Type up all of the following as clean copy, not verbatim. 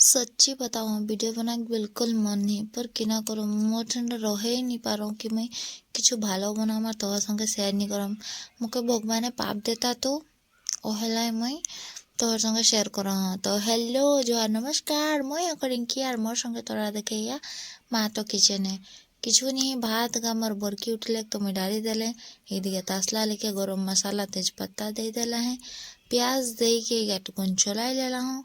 सच्ची बताऊँ वीडियो बनाए बिल्कुल मन नहीं पर किना करो मोर ठंडा रहे ही नहीं पारो कि मैं किछु भालो बनामा तोहर संगे शेयर नहीं करम मुके भगवाने पाप देता तो ओहेलाय मैं तोहर संगे शेयर कर तो हेलो जोहार नमस्कार मैं रिंकी और मोर संगे तोरा देखे या मा तो किचेने किछु नहीं भात गामर बरकी उठले तो मैं डाली देले एदिके तसला लेके गरम मसाला तेज पत्ता दे देला है प्याज दे के गटकुन चलाई लेला हूँ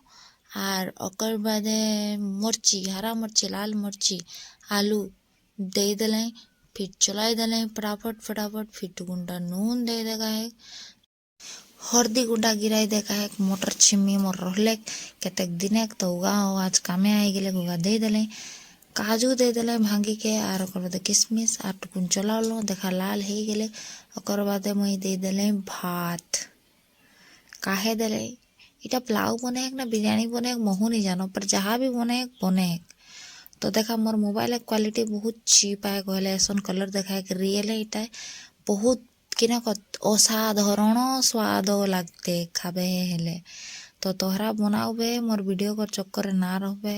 और ओकर बादे मिर्ची हरा मिर्ची लाल मिर्ची आलू दे दिले फिर चलाई दिले फटाफट फटाफट फिर गुंडा नून दे देगा है हल्दी गुंडा गिराई देखा है मोटर छिमी मोर रहले केतेक दिन तो उगा हो आज कामे आई गेले उगा दे दिले काजू दे दिले भांगी के और ओकर बाद किशमिश और टुकुन चलालो देखा लाल हो गेले ओकर बाद मैं दे दिले भात काहे दिले इटा पुलाव बने ना बिरयानी बने महू नहीं जानो पर जहाँ भी बने तो देखा मोर मोबाइल क्वालिटी बहुत चीप है कहले ऐसा कलर देखा है रियल है इटा बहुत किना असाधारण स्वाद लगते खाबे हेले तो तोहरा बनाओ बे मोर वीडियो कर चक्कर ना रहबे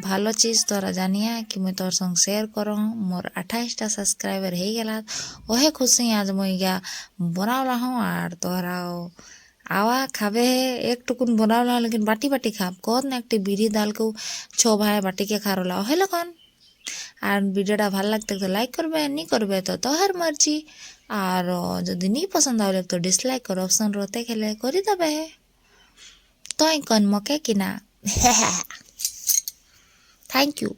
भालो चीज तोरा जानिया कि मैं तोर संग शेयर करो मोर 28टा सब्सक्राइबर हो गला ओहे खुशी आज मैं गया बनाओ रहा और तोहरा आवा खाबे एक टुकुन बनावला लेकिन बाटी बाटी खाब कौन एक बिरी दाल को 6 भाई बाटी के खारोला हेलो कौन और वीडियोटा ভাল লাগতে तो लाइक करबे नहीं करबे तो तोहर मर्जी और जदि नहीं पसंद आवे तो डिसलाइक कर ऑप्शन रहते खेले करी दबे तो कौन मके कि ना थैंक यू।